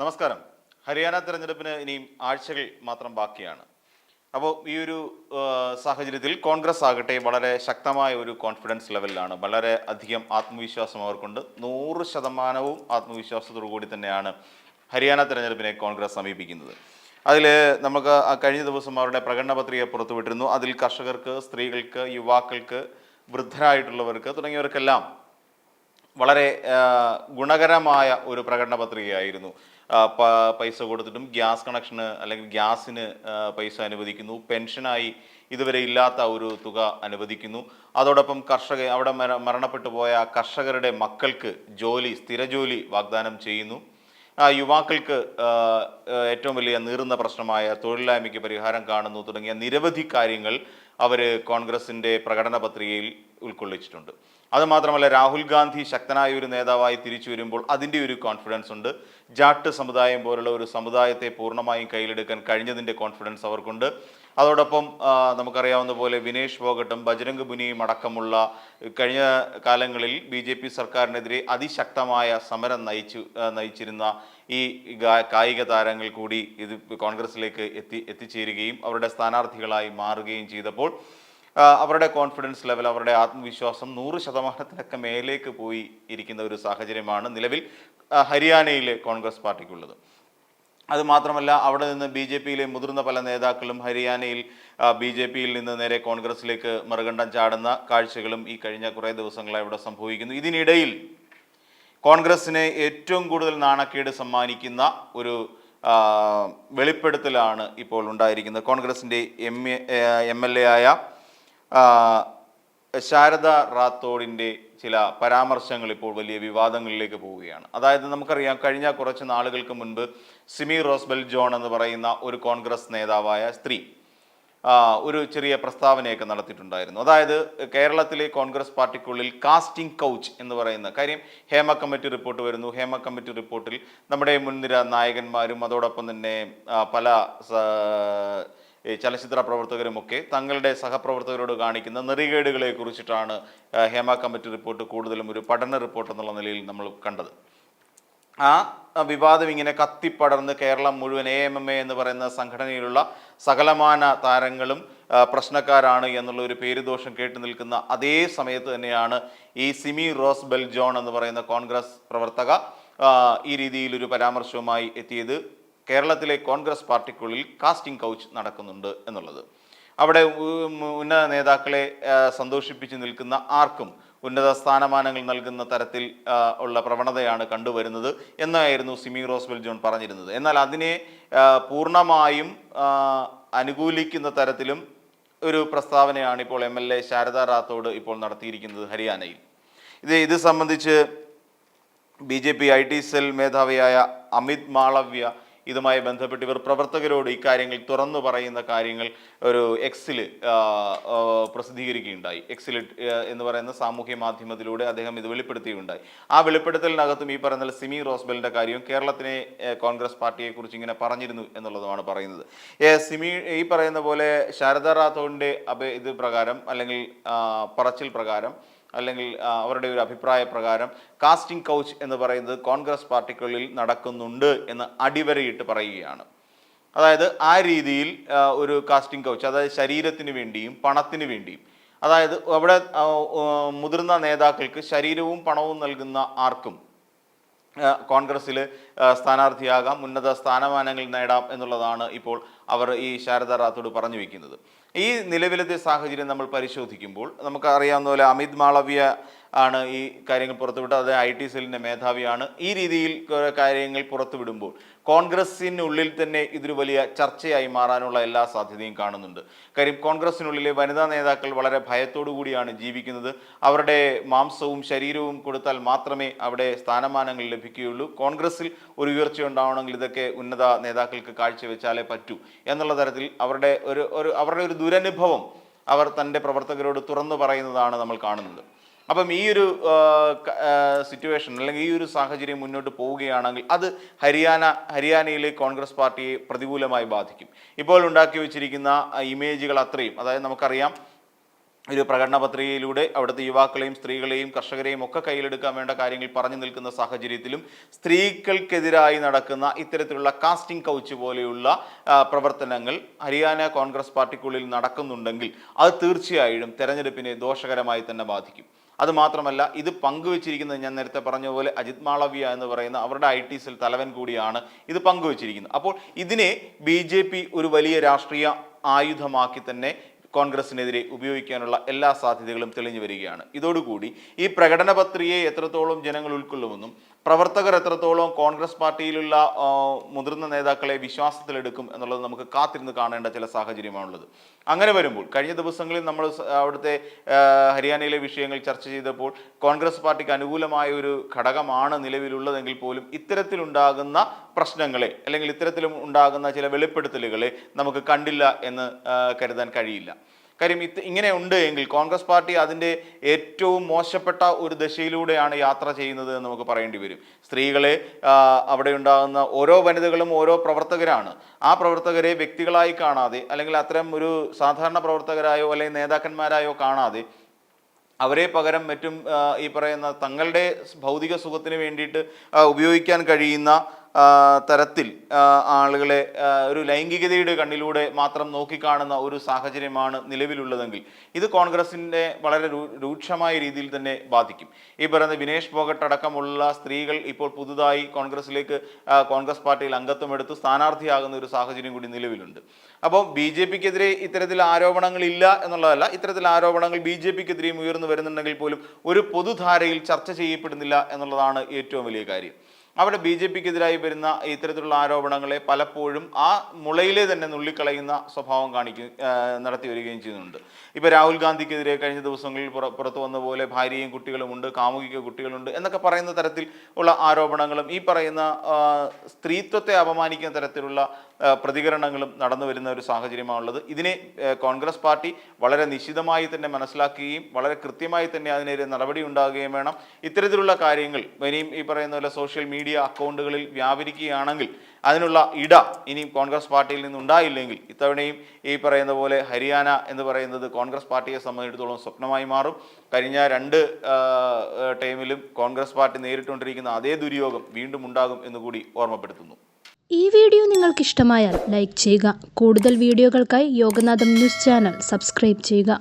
നമസ്കാരം. ഹരിയാന തെരഞ്ഞെടുപ്പിന് ഇനിയും ആഴ്ചകൾ മാത്രം ബാക്കിയാണ്. അപ്പോൾ ഈ ഒരു സാഹചര്യത്തിൽ കോൺഗ്രസ് ആകട്ടെ വളരെ ശക്തമായ ഒരു കോൺഫിഡൻസ് ലെവലിലാണ്. വളരെ അധികം ആത്മവിശ്വാസം അവർക്കുണ്ട്. 100% ആത്മവിശ്വാസത്തോടു കൂടി തന്നെയാണ് ഹരിയാന തെരഞ്ഞെടുപ്പിനെ കോൺഗ്രസ് സമീപിക്കുന്നത്. അതിൽ നമുക്ക് കഴിഞ്ഞ ദിവസം അവരുടെ പ്രകടന പത്രിക പുറത്തുവിട്ടിരുന്നു. അതിൽ കർഷകർക്ക്, സ്ത്രീകൾക്ക്, യുവാക്കൾക്ക്, വൃദ്ധരായിട്ടുള്ളവർക്ക് തുടങ്ങിയവർക്കെല്ലാം വളരെ ഗുണകരമായ ഒരു പ്രകടന പത്രികയായിരുന്നു. പൈസ കൊടുത്തിട്ടും ഗ്യാസ് കണക്ഷന് അല്ലെങ്കിൽ ഗ്യാസിന് പൈസ അനുവദിക്കുന്നു, പെൻഷനായി ഇതുവരെ ഇല്ലാത്ത ഒരു തുക അനുവദിക്കുന്നു. അതോടൊപ്പം അവിടെ മരണപ്പെട്ടു പോയ കർഷകരുടെ മക്കൾക്ക് സ്ഥിരജോലി വാഗ്ദാനം ചെയ്യുന്നു. യുവാക്കൾക്ക് ഏറ്റവും വലിയ നീറുന്ന പ്രശ്നമായ തൊഴിലില്ലായ്മയ്ക്ക് പരിഹാരം കാണുന്നു തുടങ്ങിയ നിരവധി കാര്യങ്ങൾ അവർ കോൺഗ്രസിൻ്റെ പ്രകടന പത്രികയിൽ ഉൾക്കൊള്ളിച്ചിട്ടുണ്ട്. അതുമാത്രമല്ല, രാഹുൽ ഗാന്ധി ശക്തനായ ഒരു നേതാവായി തിരിച്ചു വരുമ്പോൾ അതിൻ്റെ ഒരു കോൺഫിഡൻസ് ഉണ്ട്. ജാട്ട് സമുദായം പോലുള്ള ഒരു സമുദായത്തെ പൂർണ്ണമായും കയ്യിലെടുക്കാൻ കഴിഞ്ഞതിൻ്റെ കോൺഫിഡൻസ് അവർക്കുണ്ട്. അതോടൊപ്പം നമുക്കറിയാവുന്ന പോലെ വിനേഷ് ഫോഗട്ടും ബജ്രംഗ് പുനിയയും അടക്കമുള്ള കഴിഞ്ഞ കാലങ്ങളിൽ BJP സർക്കാരിനെതിരെ അതിശക്തമായ സമരം നയിച്ചിരുന്ന ഈ കായിക താരങ്ങൾ കൂടി ഇത് കോൺഗ്രസിലേക്ക് എത്തിച്ചേരുകയും അവരുടെ സ്ഥാനാർത്ഥികളായി മാറുകയും ചെയ്തപ്പോൾ അവരുടെ കോൺഫിഡൻസ് ലെവൽ, അവരുടെ ആത്മവിശ്വാസം 100%-നൊക്കെ മേലേക്ക് പോയി ഇരിക്കുന്ന ഒരു സാഹചര്യമാണ് നിലവിൽ ഹരിയാനയിലെ കോൺഗ്രസ് പാർട്ടിക്കുള്ളത്. അതുമാത്രമല്ല, അവിടെ നിന്ന് BJPയിലെ മുതിർന്ന പല നേതാക്കളും ഹരിയാനയിൽ BJPയിൽ നിന്ന് നേരെ കോൺഗ്രസിലേക്ക് മറുകണ്ഠം ചാടുന്ന കാഴ്ചകളും ഈ കഴിഞ്ഞ കുറേ ദിവസങ്ങളായി ഇവിടെ സംഭവിക്കുന്നു. ഇതിനിടയിൽ കോൺഗ്രസിന് ഏറ്റവും കൂടുതൽ നാണക്കേട് സമ്മാനിക്കുന്ന ഒരു വെളിപ്പെടുത്തലാണ് ഇപ്പോൾ ഉണ്ടായിരിക്കുന്നത്. കോൺഗ്രസിൻ്റെ MLA ആയ ശാരദ റാത്തോഡിൻ്റെ ചില പരാമർശങ്ങൾ ഇപ്പോൾ വലിയ വിവാദങ്ങളിലേക്ക് പോവുകയാണ്. അതായത് നമുക്കറിയാം, കഴിഞ്ഞ കുറച്ച് നാളുകൾക്ക് മുൻപ് സിമി റോസ്ബെൽ ജോൺ എന്ന് പറയുന്ന ഒരു കോൺഗ്രസ് നേതാവായ സ്ത്രീ ഒരു ചെറിയ പ്രസ്താവനയൊക്കെ നടത്തിയിട്ടുണ്ടായിരുന്നു. അതായത് കേരളത്തിലെ കോൺഗ്രസ് പാർട്ടിക്കുള്ളിൽ കാസ്റ്റിംഗ് കൗച്ച് എന്ന് പറയുന്ന കാര്യം ഹേമ കമ്മിറ്റി റിപ്പോർട്ട് വരുന്നു. ഹേമ കമ്മിറ്റി റിപ്പോർട്ടിൽ നമ്മുടെ മുൻനിര നായകന്മാരും അതോടൊപ്പം തന്നെ പല ചലച്ചിത്ര പ്രവർത്തകരുമൊക്കെ തങ്ങളുടെ സഹപ്രവർത്തകരോട് കാണിക്കുന്ന നെറികേടുകളെ കുറിച്ചിട്ടാണ് ഹേമ കമ്മിറ്റി റിപ്പോർട്ട് കൂടുതലും ഒരു പഠന റിപ്പോർട്ട് എന്നുള്ള നിലയിൽ നമ്മൾ കണ്ടത്. ആ വിവാദം ഇങ്ങനെ കത്തിപ്പടർന്ന് കേരളം മുഴുവൻ AMMA എന്ന് പറയുന്ന സംഘടനയിലുള്ള സകലമാന താരങ്ങളും പ്രശ്നക്കാരാണ് എന്നുള്ള ഒരു പേരുദോഷം കേട്ടു നിൽക്കുന്ന അതേ സമയത്ത് തന്നെയാണ് ഈ സിമി റോസ്ബെൽ ജോൺ എന്ന് പറയുന്ന കോൺഗ്രസ് പ്രവർത്തക ഈ രീതിയിലൊരു പരാമർശവുമായി എത്തിയത്. കേരളത്തിലെ കോൺഗ്രസ് പാർട്ടിക്കുള്ളിൽ കാസ്റ്റിംഗ് കൗച്ച് നടക്കുന്നുണ്ട് എന്നുള്ളത്. അവിടെ ഉന്നത നേതാക്കളെ സന്തോഷിപ്പിച്ച് നിൽക്കുന്ന ആർക്കും ഉന്നത സ്ഥാനമാനങ്ങൾ നൽകുന്ന തരത്തിൽ ഉള്ള പ്രവണതയാണ് കണ്ടുവരുന്നത് എന്നായിരുന്നു സിമി റോസ്ബെൽ ജോൺ പറഞ്ഞിരുന്നത്. എന്നാൽ അതിനെ പൂർണ്ണമായും അനുകൂലിക്കുന്ന തരത്തിലും ഒരു പ്രസ്താവനയാണ് ഇപ്പോൾ MLA ശാരദ റാത്തോഡ് ഇപ്പോൾ നടത്തിയിരിക്കുന്നത് ഹരിയാനയിൽ. ഇത് സംബന്ധിച്ച് BJP IT സെൽ മേധാവിയായ അമിത് മാളവ്യ ഇതുമായി ബന്ധപ്പെട്ട് ഇവർ പ്രവർത്തകരോട് ഇക്കാര്യങ്ങൾ തുറന്നു പറയുന്ന കാര്യങ്ങൾ ഒരു എക്സിൽ പ്രസിദ്ധീകരിക്കുകയുണ്ടായി. എക്സിൽ എന്ന് പറയുന്ന സാമൂഹ്യ മാധ്യമത്തിലൂടെ അദ്ദേഹം ഇത് വെളിപ്പെടുത്തുകയുണ്ടായി. ആ വെളിപ്പെടുത്തലിനകത്തും ഈ പറയുന്ന സിമി റോസ്ബെലിൻ്റെ കാര്യവും കേരളത്തിലെ കോൺഗ്രസ് പാർട്ടിയെക്കുറിച്ച് ഇങ്ങനെ പറഞ്ഞിരുന്നു എന്നുള്ളതുമാണ് പറയുന്നത്. സിമി ഈ പറയുന്ന പോലെ ശാരദ റാത്തോഡിൻ്റെ ഇത് പ്രകാരം അല്ലെങ്കിൽ പറച്ചിൽ പ്രകാരം അല്ലെങ്കിൽ അവരുടെ ഒരു അഭിപ്രായ പ്രകാരം കാസ്റ്റിംഗ് കൗച്ച് എന്ന് പറയുന്നത് കോൺഗ്രസ് പാർട്ടിക്കുള്ളിൽ നടക്കുന്നുണ്ട് എന്ന് അടിവരയിട്ട് പറയുകയാണ്. അതായത് ആ രീതിയിൽ ഒരു കാസ്റ്റിംഗ് കൗച്ച്, അതായത് ശരീരത്തിന് വേണ്ടിയും പണത്തിന് വേണ്ടിയും, അതായത് അവിടെ മുതിർന്ന നേതാക്കൾക്ക് ശരീരവും പണവും നൽകുന്ന ആർക്കും കോൺഗ്രസ്സിൽ സ്ഥാനാർത്ഥിയാകാം, ഉന്നത സ്ഥാനമാനങ്ങൾ നേടാം എന്നുള്ളതാണ് ഇപ്പോൾ അവർ ഈ ശാരദ റാത്തോഡ് പറഞ്ഞു വയ്ക്കുന്നത്. ഈ നിലവിലത്തെ സാഹചര്യം നമ്മൾ പരിശോധിക്കുമ്പോൾ നമുക്ക് അറിയാവുന്ന പോലെ അമിത് മാളവ്യ ആണ് ഈ കാര്യങ്ങൾ പുറത്തുവിട്ടത്. അത് IT സെല്ലിൻ്റെ മേധാവിയാണ്. ഈ രീതിയിൽ കാര്യങ്ങൾ പുറത്തുവിടുമ്പോൾ കോൺഗ്രസിനുള്ളിൽ തന്നെ ഇതൊരു വലിയ ചർച്ചയായി മാറാനുള്ള എല്ലാ സാധ്യതയും കാണുന്നുണ്ട്. കാര്യം കോൺഗ്രസിനുള്ളിലെ വനിതാ നേതാക്കൾ വളരെ ഭയത്തോടു കൂടിയാണ് ജീവിക്കുന്നത്. അവരുടെ മാംസവും ശരീരവും കൊടുത്താൽ മാത്രമേ അവിടെ സ്ഥാനമാനങ്ങൾ ലഭിക്കുകയുള്ളൂ. കോൺഗ്രസിൽ ഒരു ഉയർച്ച ഉണ്ടാവണമെങ്കിൽ ഇതൊക്കെ ഉന്നത നേതാക്കൾക്ക് കാഴ്ചവെച്ചാലേ പറ്റൂ എന്നുള്ള തരത്തിൽ അവരുടെ ഒരു ദുരനുഭവം അവർ തൻ്റെ പ്രവർത്തകരോട് തുറന്നു പറയുന്നതാണ് നമ്മൾ കാണുന്നത്. അപ്പം ഈ ഒരു സിറ്റുവേഷൻ അല്ലെങ്കിൽ ഈ ഒരു സാഹചര്യം മുന്നോട്ട് പോവുകയാണെങ്കിൽ അത് ഹരിയാനയിലെ കോൺഗ്രസ് പാർട്ടിയെ പ്രതികൂലമായി ബാധിക്കും. ഇപ്പോൾ ഉണ്ടാക്കി വെച്ചിരിക്കുന്ന ഇമേജുകൾ അത്രയും, അതായത് നമുക്കറിയാം ഒരു പ്രകടന പത്രികയിലൂടെ അവിടുത്തെ യുവാക്കളെയും സ്ത്രീകളെയും കർഷകരെയും ഒക്കെ കയ്യിലെടുക്കാൻ വേണ്ട കാര്യങ്ങൾ പറഞ്ഞു നിൽക്കുന്ന സാഹചര്യത്തിലും സ്ത്രീകൾക്കെതിരായി നടക്കുന്ന ഇത്തരത്തിലുള്ള കാസ്റ്റിംഗ് കൗച്ച് പോലെയുള്ള പ്രവർത്തനങ്ങൾ ഹരിയാന കോൺഗ്രസ് പാർട്ടിക്കുള്ളിൽ നടക്കുന്നുണ്ടെങ്കിൽ അത് തീർച്ചയായും തെരഞ്ഞെടുപ്പിനെ ദോഷകരമായി തന്നെ ബാധിക്കും. അതുമാത്രമല്ല, ഇത് പങ്കുവച്ചിരിക്കുന്നത് ഞാൻ നേരത്തെ പറഞ്ഞ പോലെ അജിത് മാളവ്യ എന്ന് പറയുന്ന അവരുടെ IT സെൽ തലവൻ കൂടിയാണ് ഇത് പങ്കുവച്ചിരിക്കുന്നത്. അപ്പോൾ ഇതിനെ BJP ഒരു വലിയ രാഷ്ട്രീയ ആയുധമാക്കി തന്നെ കോൺഗ്രസിനെതിരെ ഉപയോഗിക്കാനുള്ള എല്ലാ സാധ്യതകളും തെളിഞ്ഞു വരികയാണ്. ഇതോടുകൂടി ഈ പ്രകടന പത്രികയെ എത്രത്തോളം ജനങ്ങൾ ഉൾക്കൊള്ളുമെന്നും പ്രവർത്തകർ എത്രത്തോളം കോൺഗ്രസ് പാർട്ടിയിലുള്ള മുതിർന്ന നേതാക്കളെ വിശ്വാസത്തിലെടുക്കും എന്നുള്ളത് നമുക്ക് കാത്തിരുന്ന് കാണേണ്ട ചില സാഹചര്യമാണുള്ളത്. അങ്ങനെ വരുമ്പോൾ കഴിഞ്ഞ ദിവസങ്ങളിൽ നമ്മൾ അവിടുത്തെ ഹരിയാനയിലെ വിഷയങ്ങൾ ചർച്ച ചെയ്തപ്പോൾ കോൺഗ്രസ് പാർട്ടിക്ക് അനുകൂലമായ ഒരു ഘടകമാണ് നിലവിലുള്ളതെങ്കിൽ പോലും ഇത്തരത്തിലുണ്ടാകുന്ന പ്രശ്നങ്ങളെ അല്ലെങ്കിൽ ഇത്തരത്തിലും ഉണ്ടാകുന്ന ചില വെളിപ്പെടുത്തലുകളെ നമുക്ക് കണ്ടില്ല എന്ന് കരുതാൻ കഴിയില്ല. കാര്യം ഇങ്ങനെ ഉണ്ട് എങ്കിൽ കോൺഗ്രസ് പാർട്ടി അതിൻ്റെ ഏറ്റവും മോശപ്പെട്ട ഒരു ദശയിലൂടെയാണ് യാത്ര ചെയ്യുന്നത് എന്ന് നമുക്ക് പറയേണ്ടി വരും. സ്ത്രീകളെ അവിടെ ഉണ്ടാകുന്ന ഓരോ വനിതകളും ഓരോ പ്രവർത്തകരാണ്. ആ പ്രവർത്തകരെ വ്യക്തികളായി കാണാതെ അല്ലെങ്കിൽ അത്തരം ഒരു സാധാരണ പ്രവർത്തകരായോ അല്ലെങ്കിൽ നേതാക്കന്മാരായോ കാണാതെ അവരെ പകരം മറ്റും ഈ പറയുന്ന തങ്ങളുടെ ഭൗതിക സുഖത്തിന് വേണ്ടിയിട്ട് ഉപയോഗിക്കാൻ കഴിയുന്ന തരത്തിൽ ആളുകളെ ഒരു ലൈംഗികതയുടെ കണ്ണിലൂടെ മാത്രം നോക്കിക്കാണുന്ന ഒരു സാഹചര്യമാണ് നിലവിലുള്ളതെങ്കിൽ ഇത് കോൺഗ്രസിൻ്റെ വളരെ രൂക്ഷമായ രീതിയിൽ തന്നെ ബാധിക്കും. ഈ പറയുന്ന വിനേഷ് ഫോഗട്ട് അടക്കമുള്ള സ്ത്രീകൾ ഇപ്പോൾ പുതുതായി കോൺഗ്രസ് പാർട്ടിയിൽ അംഗത്വമെടുത്ത് സ്ഥാനാർത്ഥിയാകുന്ന ഒരു സാഹചര്യം കൂടി നിലവിലുണ്ട്. അപ്പോൾ BJPക്കെതിരെ ഇത്തരത്തിൽ ആരോപണങ്ങളില്ല എന്നുള്ളതല്ല, ഇത്തരത്തിൽ ആരോപണങ്ങൾ BJPക്കെതിരെയും ഉയർന്നു വരുന്നുണ്ടെങ്കിൽ പോലും ഒരു പൊതുധാരയിൽ ചർച്ച ചെയ്യപ്പെടുന്നില്ല എന്നുള്ളതാണ് ഏറ്റവും വലിയ കാര്യം. അവിടെ BJPക്കെതിരായി വരുന്ന ഇത്തരത്തിലുള്ള ആരോപണങ്ങളെ പലപ്പോഴും ആ മുളയിലെ തന്നെ നുള്ളിക്കളയുന്ന സ്വഭാവം നടത്തി വരികയും ചെയ്യുന്നുണ്ട്. ഇപ്പോൾ രാഹുൽ ഗാന്ധിക്കെതിരെ കഴിഞ്ഞ ദിവസങ്ങളിൽ പുറത്തു വന്ന പോലെ ഭാര്യയും കുട്ടികളുമുണ്ട്, കാമുകിക്ക് കുട്ടികളുണ്ട് എന്നൊക്കെ പറയുന്ന തരത്തിൽ ഉള്ള ആരോപണങ്ങളും ഈ പറയുന്ന സ്ത്രീത്വത്തെ അപമാനിക്കുന്ന തരത്തിലുള്ള പ്രതികരണങ്ങളും നടന്നു വരുന്ന ഒരു സാഹചര്യമാണുള്ളത്. ഇതിനെ കോൺഗ്രസ് പാർട്ടി വളരെ നിശിതമായി തന്നെ മനസ്സിലാക്കുകയും വളരെ കൃത്യമായി തന്നെ അതിനെതിരെ നടപടി ഉണ്ടാകുകയും വേണം. ഇത്തരത്തിലുള്ള കാര്യങ്ങൾ ഇനിയും ഈ പറയുന്ന പോലെ സോഷ്യൽ മീഡിയ അക്കൗണ്ടുകളിൽ വ്യാപരിക്കുകയാണെങ്കിൽ അതിനുള്ള ഇനിയും കോൺഗ്രസ് പാർട്ടിയിൽ നിന്നുണ്ടായില്ലെങ്കിൽ ഇത്തവണയും ഈ പറയുന്ന പോലെ ഹരിയാന എന്ന് പറയുന്നത് കോൺഗ്രസ് പാർട്ടിയെ സംബന്ധിച്ചിടത്തോളം സ്വപ്നമായി മാറും. കഴിഞ്ഞ 2 ടൈമിലും കോൺഗ്രസ് പാർട്ടി നേരിട്ടുകൊണ്ടിരിക്കുന്ന അതേ ദുര്യോഗം വീണ്ടും ഉണ്ടാകും എന്നുകൂടി ഓർമ്മപ്പെടുത്തുന്നു. ഈ വീഡിയോ നിങ്ങൾക്ക് ഇഷ്ടമായാൽ ലൈക്ക് ചെയ്യുക. കൂടുതൽ വീഡിയോകൾക്കായി യോഗനാഥം ന്യൂസ് ചാനൽ സബ്സ്ക്രൈബ് ചെയ്യുക.